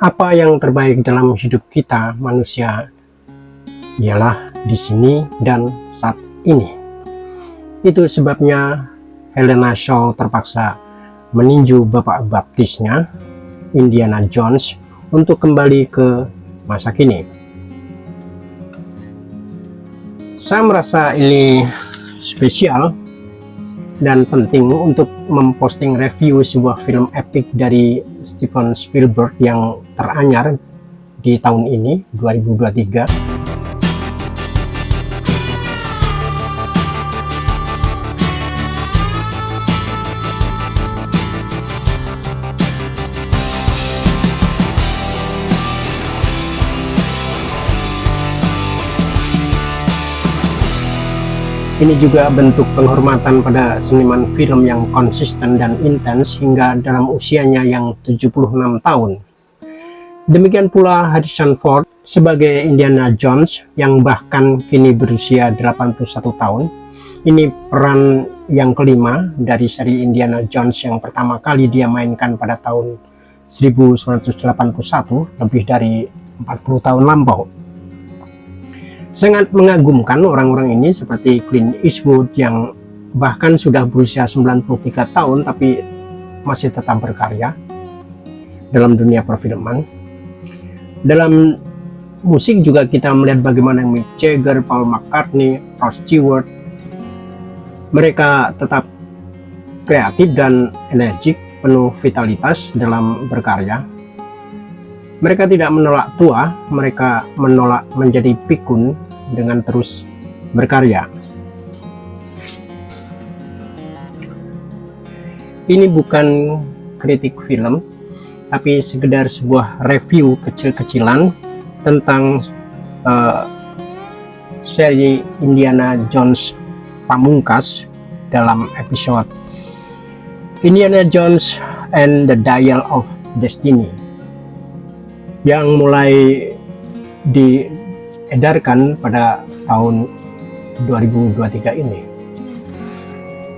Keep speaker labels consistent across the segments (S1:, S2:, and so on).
S1: Apa yang terbaik dalam hidup kita manusia ialah di sini dan saat ini. Itu sebabnya Helena Shaw terpaksa meninju bapak baptisnya, Indiana Jones, untuk kembali ke masa kini. Saya merasa ini spesial dan penting untuk memposting review sebuah film epik dari Steven Spielberg yang teranyar di tahun ini, 2023. Ini juga bentuk penghormatan pada seniman film yang konsisten dan intens hingga dalam usianya yang 76 tahun. Demikian pula Harrison Ford sebagai Indiana Jones yang bahkan kini berusia 81 tahun. Ini peran yang kelima dari seri Indiana Jones yang pertama kali dia mainkan pada tahun 1981, lebih dari 40 tahun lampau. Sangat mengagumkan orang-orang ini seperti Clint Eastwood yang bahkan sudah berusia 93 tahun tapi masih tetap berkarya dalam dunia perfilman. Dalam musik juga kita melihat bagaimana Mick Jagger, Paul McCartney, Rod Stewart, mereka tetap kreatif dan energik, penuh vitalitas dalam berkarya. Mereka tidak menolak tua, mereka menolak menjadi pikun dengan terus berkarya. Ini bukan kritik film, tapi sekedar sebuah review kecil-kecilan tentang seri Indiana Jones pamungkas dalam episode Indiana Jones and the Dial of Destiny yang mulai diedarkan pada tahun 2023 ini.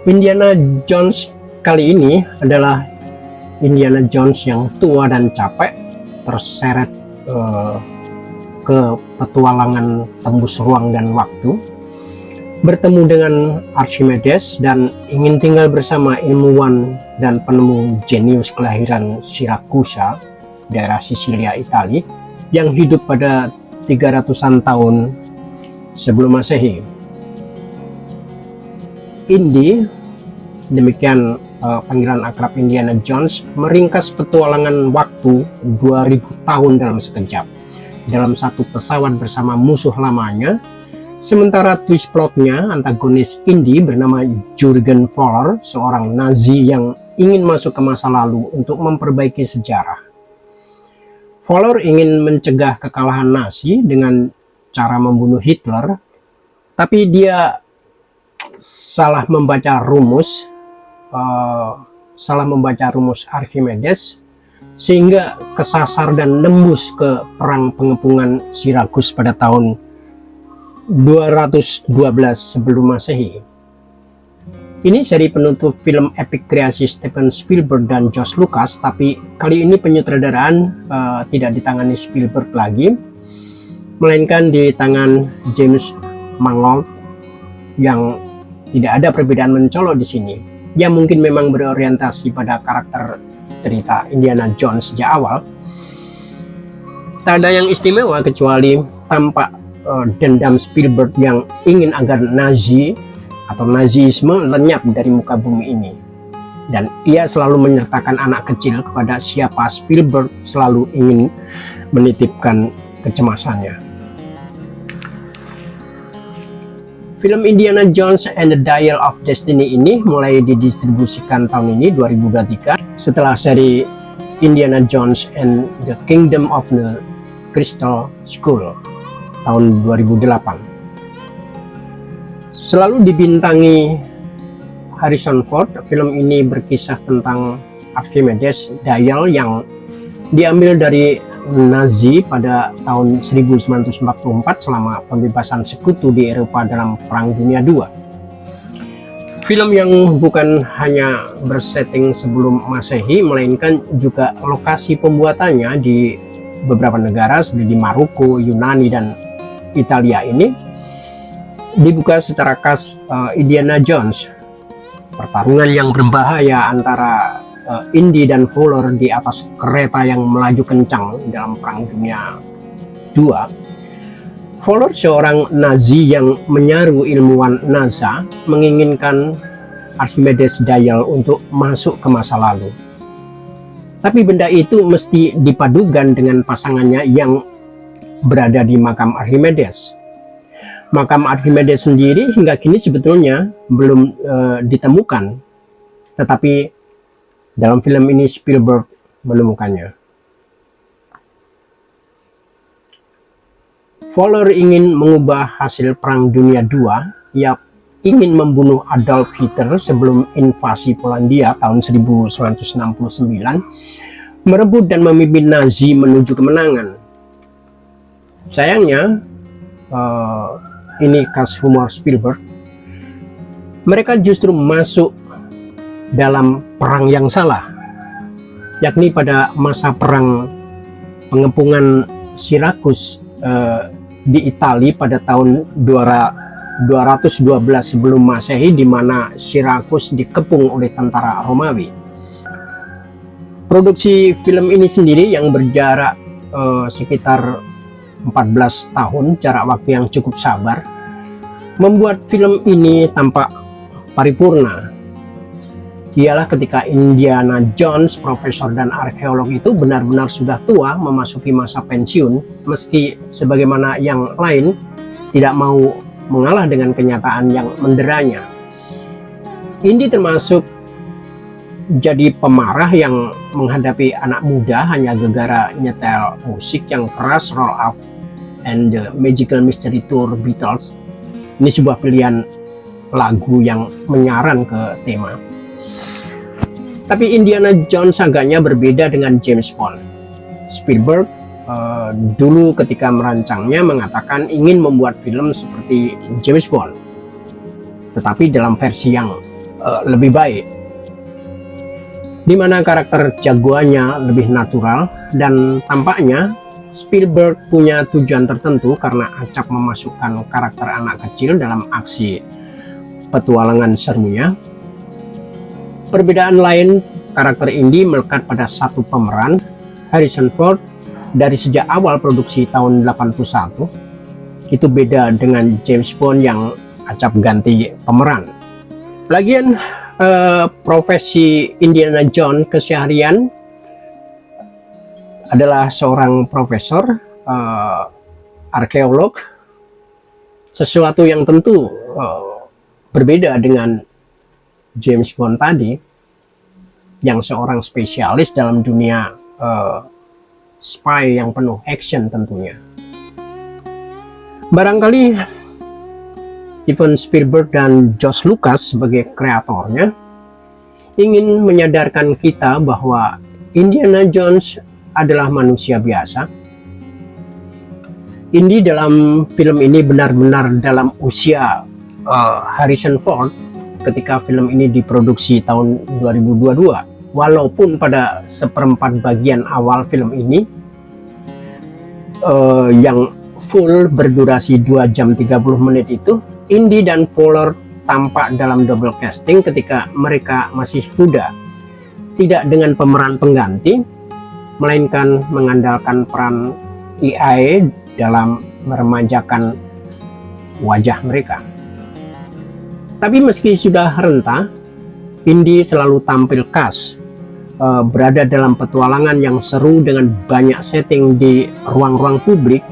S1: Indiana Jones kali ini adalah Indiana Jones yang tua dan capek, terseret ke petualangan tembus ruang dan waktu, bertemu dengan Archimedes dan ingin tinggal bersama ilmuwan dan penemu jenius kelahiran Siracusa, daerah Sisilia, Italia, yang hidup pada 300-an tahun sebelum Masehi. Indy, demikian panggilan akrab Indiana Jones, meringkas petualangan waktu 2000 tahun dalam sekejap dalam satu pesawat bersama musuh lamanya. Sementara twist plotnya, antagonis Indy bernama Jürgen Voller, seorang Nazi yang ingin masuk ke masa lalu untuk memperbaiki sejarah. Voller ingin mencegah kekalahan Nazi dengan cara membunuh Hitler, tapi dia salah membaca rumus Archimedes, sehingga kesasar dan nembus ke perang pengepungan Sirakus pada tahun 212 sebelum Masehi. Ini seri penutup film epik kreasi Steven Spielberg dan George Lucas, tapi kali ini penyutradaraan tidak di tangan Spielberg lagi, melainkan di tangan James Mangold yang tidak ada perbedaan mencolok di sini. Dia mungkin memang berorientasi pada karakter cerita Indiana Jones sejak awal. Tak ada yang istimewa kecuali tampak dendam Spielberg yang ingin agar Nazi atau Nazisme lenyap dari muka bumi ini. Dan ia selalu menyertakan anak kecil kepada siapa Spielberg selalu ingin menitipkan kecemasannya. Film Indiana Jones and the Dial of Destiny ini mulai didistribusikan tahun ini, 2023, setelah seri Indiana Jones and the Kingdom of the Crystal Skull tahun 2008. Selalu dibintangi Harrison Ford, film ini berkisah tentang Archimedes Dial yang diambil dari Nazi pada tahun 1944 selama pembebasan sekutu di Eropa dalam Perang Dunia II. Film yang bukan hanya bersetting sebelum Masehi, melainkan juga lokasi pembuatannya di beberapa negara seperti di Maroko, Yunani, dan Italia ini dibuka secara khas Indiana Jones, pertarungan yang berbahaya antara Indy dan Fowler di atas kereta yang melaju kencang dalam Perang Dunia II. Fowler, seorang Nazi yang menyaru ilmuwan NASA, menginginkan Archimedes Dial untuk masuk ke masa lalu. Tapi benda itu mesti dipadukan dengan pasangannya yang berada di makam Archimedes. Makam Archimedes sendiri hingga kini sebetulnya belum ditemukan, tetapi dalam film ini Spielberg menemukannya. Fowler ingin mengubah hasil Perang Dunia II. Ia ingin membunuh Adolf Hitler sebelum invasi Polandia tahun 1969, merebut dan memimpin Nazi menuju kemenangan. Sayangnya, ini khas humor Spielberg, mereka justru masuk dalam perang yang salah, yakni pada masa perang pengepungan Sirakus di Italia pada tahun 212 sebelum Masehi, di mana Sirakus dikepung oleh tentara Romawi. Produksi film ini sendiri yang berjarak sekitar 14 tahun, jarak waktu yang cukup sabar, membuat film ini tampak paripurna. Ialah ketika Indiana Jones, profesor dan arkeolog itu benar-benar sudah tua, memasuki masa pensiun, meski sebagaimana yang lain tidak mau mengalah dengan kenyataan yang menderanya. Indy termasuk jadi pemarah yang menghadapi anak muda hanya gara-gara nyetel musik yang keras Roll Up and the Magical Mystery Tour Beatles. Ini sebuah pilihan lagu yang menyaran ke tema. Tapi Indiana Jones agaknya berbeda dengan James Bond. Spielberg dulu ketika merancangnya mengatakan ingin membuat film seperti James Bond, tetapi dalam versi yang lebih baik, di mana karakter jagoannya lebih natural, dan tampaknya Spielberg punya tujuan tertentu karena acap memasukkan karakter anak kecil dalam aksi petualangan serunya. Perbedaan lain, karakter Indy melekat pada satu pemeran, Harrison Ford. Dari sejak awal produksi tahun 81, itu beda dengan James Bond yang acap ganti pemeran. Lagian profesi Indiana Jones keseharian adalah seorang profesor, arkeolog, sesuatu yang tentu berbeda dengan James Bond tadi, yang seorang spesialis dalam dunia spy yang penuh action tentunya. Barangkali Steven Spielberg dan George Lucas sebagai kreatornya ingin menyadarkan kita bahwa Indiana Jones adalah manusia biasa. Indy dalam film ini benar-benar dalam usia Harrison Ford ketika film ini diproduksi tahun 2022. Walaupun pada seperempat bagian awal film ini yang full berdurasi 2 jam 30 menit itu, Indy dan Fowler tampak dalam double casting ketika mereka masih muda, tidak dengan pemeran pengganti, melainkan mengandalkan peran AI dalam meremajakan wajah mereka. Tapi meski sudah renta, Indy selalu tampil khas, berada dalam petualangan yang seru dengan banyak setting di ruang-ruang publik.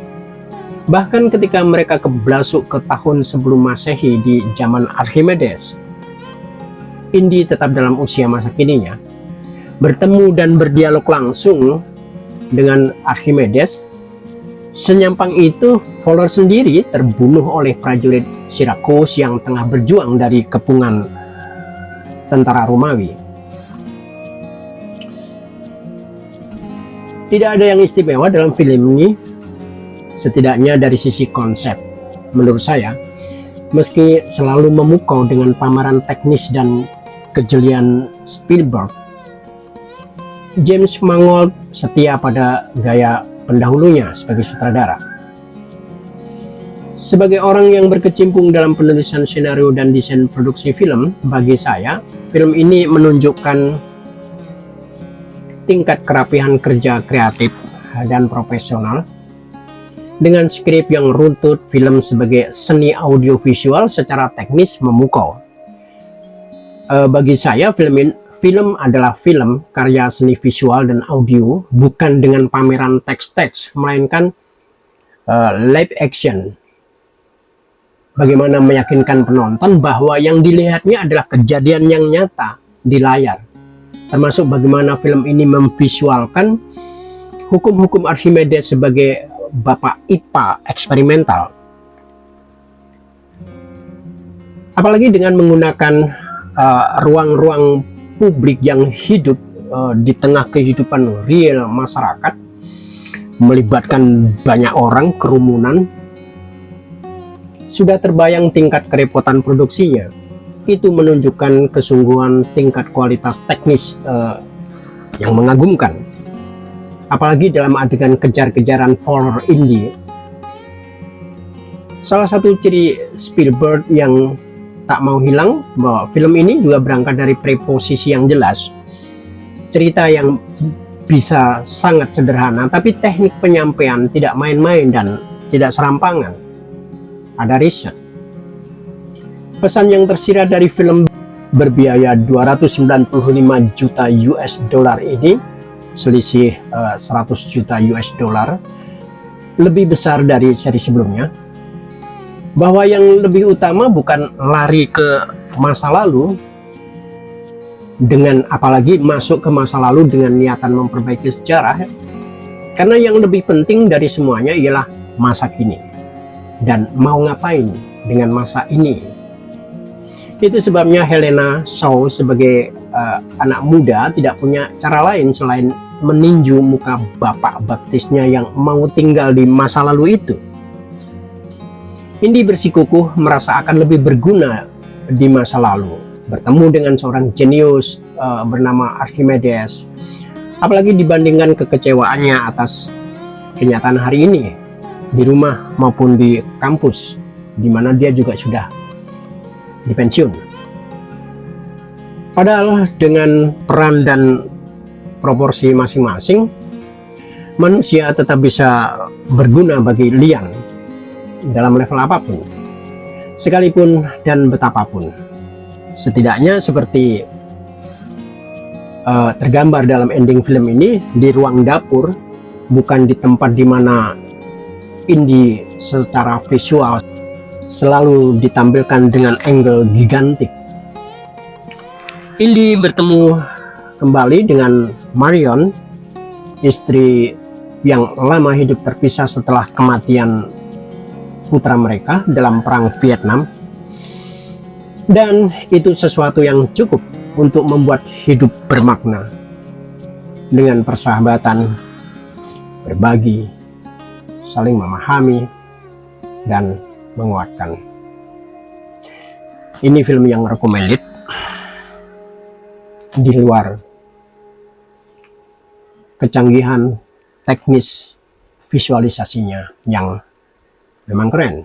S1: Bahkan ketika mereka keblasuk ke tahun sebelum Masehi di zaman Archimedes, Indy tetap dalam usia masa kininya, bertemu dan berdialog langsung dengan Archimedes. Senyampang itu, Fowler sendiri terbunuh oleh prajurit Sirakus yang tengah berjuang dari kepungan tentara Romawi. Tidak ada yang istimewa dalam film ini, setidaknya dari sisi konsep. Menurut saya, meski selalu memukau dengan pameran teknis dan kejelian Spielberg, James Mangold setia pada gaya pendahulunya sebagai sutradara. Sebagai orang yang berkecimpung dalam penulisan skenario dan desain produksi film, bagi saya, film ini menunjukkan tingkat kerapihan kerja kreatif dan profesional. Dengan skrip yang runtut, film sebagai seni audiovisual secara teknis memukau. Bagi saya, film adalah film karya seni visual dan audio, bukan dengan pameran teks-teks, melainkan live action. Bagaimana meyakinkan penonton bahwa yang dilihatnya adalah kejadian yang nyata di layar. Termasuk bagaimana film ini memvisualkan hukum-hukum Archimedes sebagai bapak IPA eksperimental. Apalagi dengan menggunakan ruang-ruang publik yang hidup di tengah kehidupan real masyarakat, melibatkan banyak orang, kerumunan, sudah terbayang tingkat kerepotan produksinya. Itu menunjukkan kesungguhan tingkat kualitas teknis yang mengagumkan. Apalagi dalam adegan kejar-kejaran horror indie. Salah satu ciri Spielberg yang tak mau hilang bahwa film ini juga berangkat dari preposisi yang jelas. Cerita yang bisa sangat sederhana, tapi teknik penyampaian tidak main-main dan tidak serampangan. Ada riset. Pesan yang tersirat dari film berbiaya 295 juta US dollar ini, selisih 100 juta US dollar, lebih besar dari seri sebelumnya. Bahwa yang lebih utama bukan lari ke masa lalu, dengan apalagi masuk ke masa lalu dengan niatan memperbaiki sejarah, karena yang lebih penting dari semuanya ialah masa kini dan mau ngapain dengan masa ini. Itu sebabnya Helena Shaw sebagai anak muda tidak punya cara lain selain meninju muka bapak baptisnya yang mau tinggal di masa lalu itu. Indy bersikukuh merasa akan lebih berguna di masa lalu, bertemu dengan seorang jenius bernama Archimedes, apalagi dibandingkan kekecewaannya atas kenyataan hari ini di rumah maupun di kampus, di mana dia juga sudah dipensiun. Padahal dengan peran dan proporsi masing-masing, manusia tetap bisa berguna bagi Lian dalam level apapun, sekalipun dan betapapun. Setidaknya seperti tergambar dalam ending film ini, di ruang dapur, bukan di tempat di mana Indy secara visual selalu ditampilkan dengan angle gigantik. Indy bertemu kembali dengan Marion, istri yang lama hidup terpisah setelah kematian putra mereka dalam perang Vietnam. Dan itu sesuatu yang cukup untuk membuat hidup bermakna. Dengan persahabatan, berbagi, saling memahami, dan menguatkan. Ini film yang recommended di luar kecanggihan teknis visualisasinya yang memang keren.